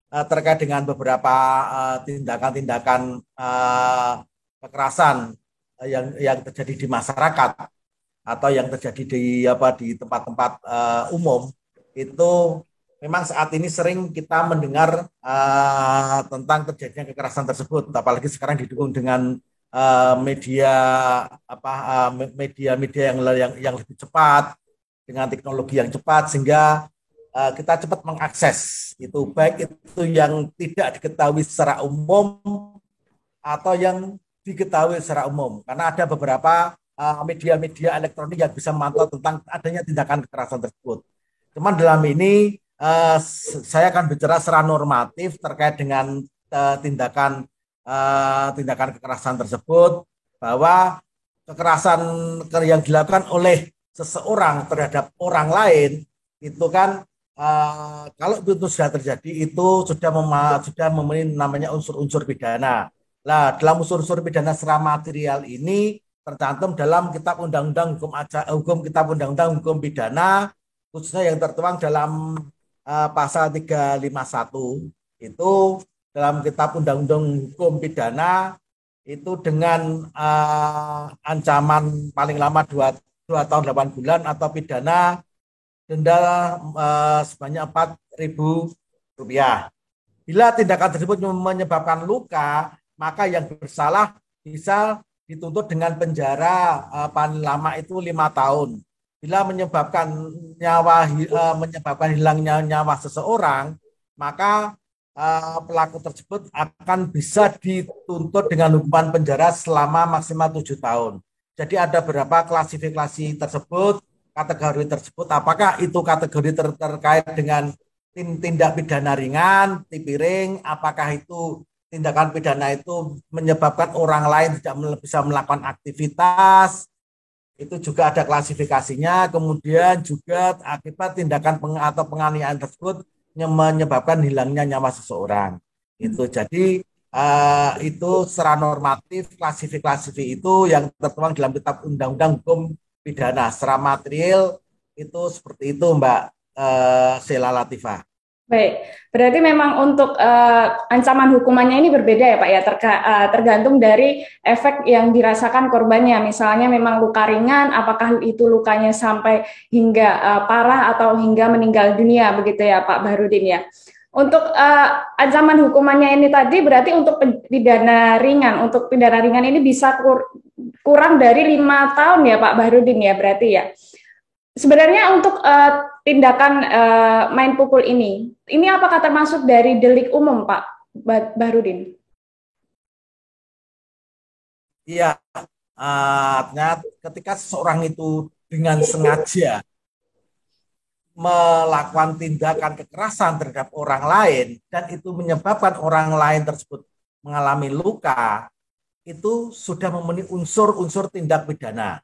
terkait dengan beberapa tindakan-tindakan kekerasan yang terjadi di masyarakat atau yang terjadi di tempat-tempat umum itu memang saat ini sering kita mendengar tentang terjadinya kekerasan tersebut, apalagi sekarang didukung dengan media media-media yang lebih cepat dengan teknologi yang cepat sehingga kita cepat mengakses itu, baik itu yang tidak diketahui secara umum atau yang diketahui secara umum, karena ada beberapa media-media elektronik yang bisa memantau tentang adanya tindakan kekerasan tersebut. Cuman dalam ini saya akan bicara secara normatif terkait dengan tindakan tindakan kekerasan tersebut, bahwa kekerasan yang dilakukan oleh seseorang terhadap orang lain itu kan kalau itu sudah terjadi itu sudah memenuhi namanya unsur-unsur pidana. Nah, dalam unsur-unsur pidana secara material ini tercantum dalam Kitab Undang-Undang Kitab Undang-Undang Hukum Pidana, khususnya yang tertuang dalam pasal 351 itu, dalam Kitab Undang-Undang Hukum Pidana itu dengan ancaman paling lama 2 tahun 8 bulan atau pidana denda sebanyak Rp4.000. Bila tindakan tersebut menyebabkan luka, maka yang bersalah bisa dituntut dengan penjara paling lama itu 5 tahun. Bila menyebabkan hilangnya nyawa seseorang, maka pelaku tersebut akan bisa dituntut dengan hukuman penjara selama maksimal 7 tahun. Jadi ada beberapa klasifikasi tersebut, kategori tersebut. Apakah itu kategori terkait dengan tindak pidana ringan, tipiring, apakah itu tindakan pidana itu menyebabkan orang lain tidak bisa melakukan aktivitas, itu juga ada klasifikasinya. Kemudian juga akibat tindakan atau penganiayaan tersebut yang menyebabkan hilangnya nyawa seseorang. Itu jadi itu secara normatif klasifikasi itu yang tertuang dalam Kitab Undang-Undang Hukum Pidana. Secara material itu seperti itu, Mbak Sheila Latifah. Baik, berarti memang untuk ancaman hukumannya ini berbeda ya Pak ya, tergantung dari efek yang dirasakan korbannya. Misalnya memang luka ringan, apakah itu lukanya sampai hingga parah atau hingga meninggal dunia, begitu ya Pak Bahrudin ya. Untuk ancaman hukumannya ini tadi berarti untuk pidana ringan, untuk pidana ringan ini bisa kurang dari 5 tahun ya Pak Bahrudin ya berarti ya. Sebenarnya untuk tindakan main pukul ini apakah termasuk dari delik umum, Pak Bahrudin? Iya, artinya ketika seseorang itu dengan sengaja melakukan tindakan kekerasan terhadap orang lain dan itu menyebabkan orang lain tersebut mengalami luka, itu sudah memenuhi unsur-unsur tindak pidana.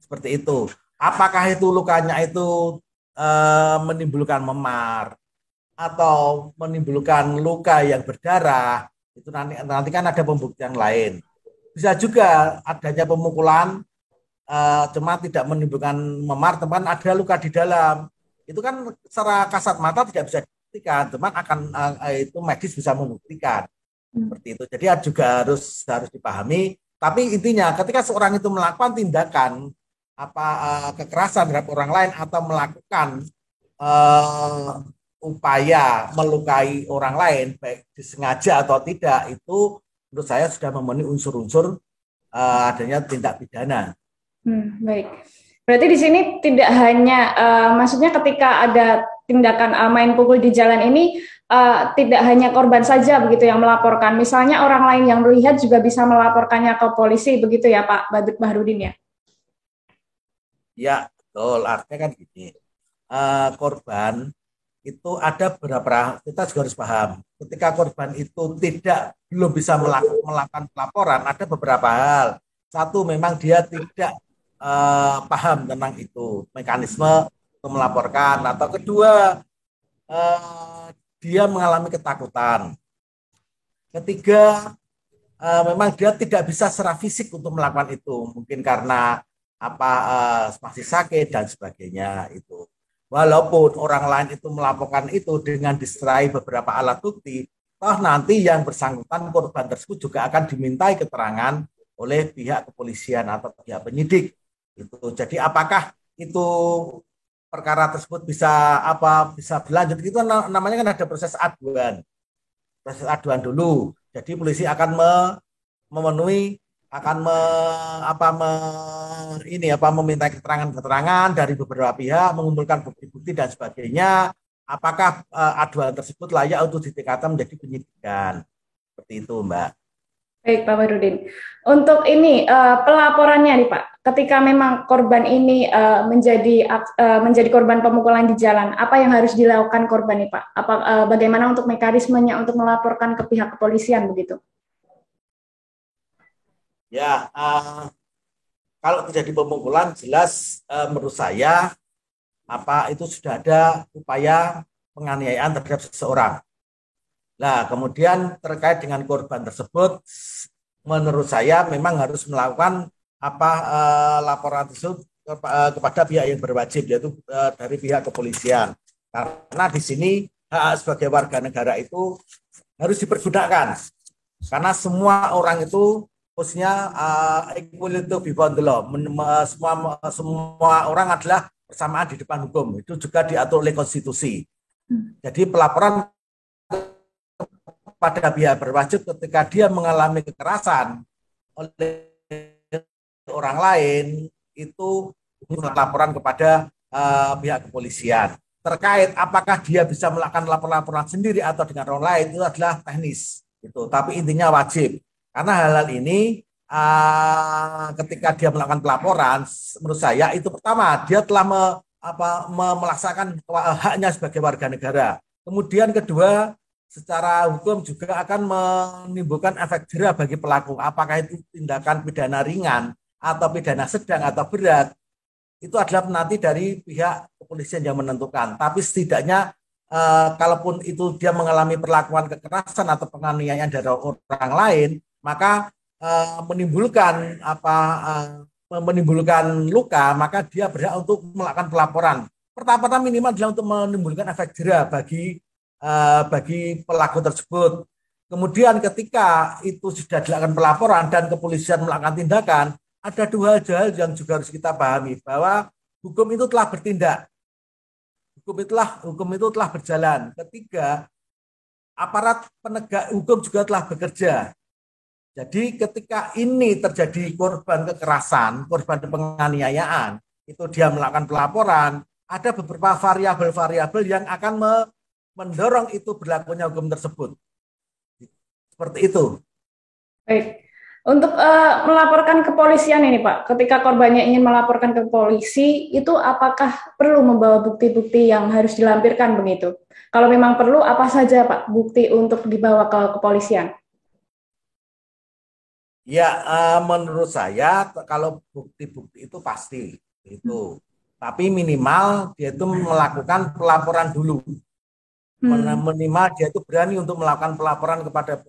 Seperti itu. Apakah itu lukanya itu menimbulkan memar atau menimbulkan luka yang berdarah, itu nanti kan ada pembuktian lain. Bisa juga adanya pemukulan cuma tidak menimbulkan memar, teman ada luka di dalam. Itu kan secara kasat mata tidak bisa dibuktikan, teman akan itu medis bisa membuktikan. Seperti itu. Jadi juga harus dipahami. Tapi intinya ketika seorang itu melakukan tindakan kekerasan terhadap orang lain atau melakukan upaya melukai orang lain baik disengaja atau tidak, itu menurut saya sudah memenuhi unsur-unsur adanya tindak pidana. Baik. Berarti di sini tidak hanya maksudnya ketika ada tindakan main pukul di jalan ini tidak hanya korban saja begitu yang melaporkan, misalnya orang lain yang melihat juga bisa melaporkannya ke polisi begitu ya Pak Bahrudin ya? Ya, betul. Artinya kan gini, korban itu ada beberapa, kita juga harus paham. Ketika korban itu belum bisa melakukan pelaporan, ada beberapa hal. Satu, memang dia tidak paham tentang itu, mekanisme untuk melaporkan. Atau kedua, dia mengalami ketakutan. Ketiga, memang dia tidak bisa secara fisik untuk melakukan itu, mungkin karena masih sakit dan sebagainya itu. walaupun orang lain itu melaporkan itu dengan diserai beberapa alat bukti, toh nanti yang bersangkutan korban tersebut juga akan dimintai keterangan oleh pihak kepolisian atau pihak penyidik. Jadi apakah itu perkara tersebut bisa berlanjut, itu namanya kan ada proses aduan dulu. Jadi polisi akan memenuhi, akan meminta keterangan dari beberapa pihak, mengumpulkan bukti-bukti dan sebagainya. Apakah aduan tersebut layak untuk ditingkatkan menjadi penyidikan? Seperti itu, Mbak. Baik, Pak Farudin. Untuk ini pelaporannya nih Pak, ketika memang korban ini menjadi korban pemukulan di jalan, apa yang harus dilakukan korban nih Pak? Bagaimana untuk mekanismenya untuk melaporkan ke pihak kepolisian begitu? Ya, kalau terjadi pemukulan jelas menurut saya itu sudah ada upaya penganiayaan terhadap seseorang. Nah, kemudian terkait dengan korban tersebut, menurut saya memang harus melakukan laporan tersebut kepada pihak yang berwajib, yaitu dari pihak kepolisian. Karena di sini hak sebagai warga negara itu harus dipergunakan. Karena semua orang itu khususnya equality before the law. Semua orang adalah bersamaan di depan hukum. Itu juga diatur oleh konstitusi. Jadi pelaporan pada pihak berwajib ketika dia mengalami kekerasan oleh orang lain itu laporan kepada pihak kepolisian. Terkait apakah dia bisa melakukan laporan sendiri atau dengan orang lain itu adalah teknis. Tapi intinya wajib. Karena hal-hal ini ketika dia melakukan pelaporan, menurut saya itu pertama dia telah melaksanakan haknya sebagai warga negara. Kemudian kedua, secara hukum juga akan menimbulkan efek jera bagi pelaku. Apakah itu tindakan pidana ringan atau pidana sedang atau berat, itu adalah nanti dari pihak kepolisian yang menentukan. Tapi setidaknya kalaupun itu dia mengalami perlakuan kekerasan atau penganiayaan dari orang lain, maka menimbulkan luka, maka dia berhak untuk melakukan pelaporan. Pertama-tama minimal adalah untuk menimbulkan efek jera bagi pelaku tersebut. Kemudian ketika itu sudah dilakukan pelaporan dan kepolisian melakukan tindakan, ada dua hal yang juga harus kita pahami, bahwa hukum itu telah bertindak. Hukum itu telah berjalan. Ketiga, aparat penegak hukum juga telah bekerja. Jadi ketika ini terjadi korban kekerasan, korban penganiayaan, itu dia melakukan pelaporan, ada beberapa variabel-variabel yang akan mendorong itu berlakunya hukum tersebut. Seperti itu. Baik. Untuk melaporkan ke kepolisian ini Pak, ketika korbannya ingin melaporkan ke polisi, itu apakah perlu membawa bukti-bukti yang harus dilampirkan begitu? Kalau memang perlu, apa saja Pak bukti untuk dibawa ke kepolisian? Ya, menurut saya kalau bukti-bukti itu pasti itu. Tapi minimal dia itu melakukan pelaporan dulu. Minimal dia itu berani untuk melakukan pelaporan kepada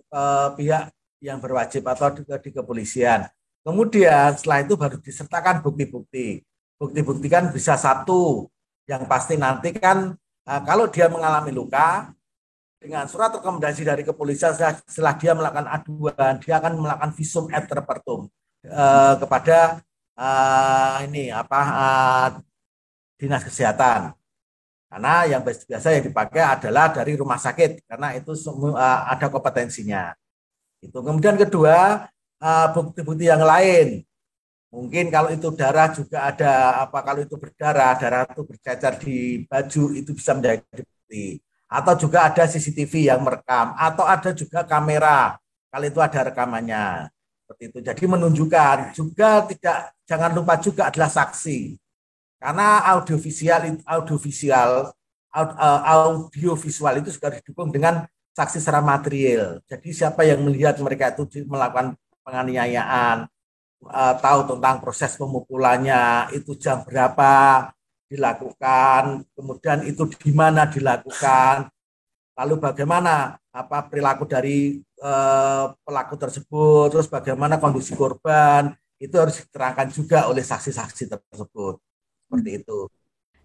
pihak yang berwajib atau di kepolisian. Kemudian setelah itu baru disertakan bukti-bukti. Bukti-bukti kan bisa satu, yang pasti nanti kan kalau dia mengalami luka, dengan surat rekomendasi dari kepolisian setelah dia melakukan aduan, dia akan melakukan visum et repertum kepada dinas kesehatan. Karena yang biasa yang dipakai adalah dari rumah sakit, karena itu ada kompetensinya. Itu. Kemudian kedua, bukti-bukti yang lain. Mungkin kalau itu darah juga ada, kalau itu berdarah, darah itu bercecer di baju, itu bisa menjadi bukti. Atau juga ada CCTV yang merekam, atau ada juga kamera, kalau itu ada rekamannya. Seperti itu. Jadi menunjukkan juga jangan lupa juga adalah saksi. Karena audiovisual itu juga didukung dengan saksi secara material. Jadi siapa yang melihat mereka itu melakukan penganiayaan, tahu tentang proses pemukulannya, itu jam berapa dilakukan, kemudian itu di mana dilakukan, lalu bagaimana perilaku dari pelaku tersebut, terus bagaimana kondisi korban, itu harus diterangkan juga oleh saksi-saksi tersebut. Seperti itu.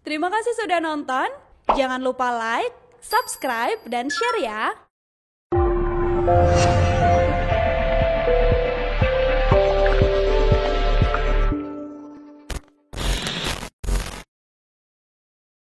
Terima kasih sudah nonton. Jangan lupa like, subscribe, dan share ya.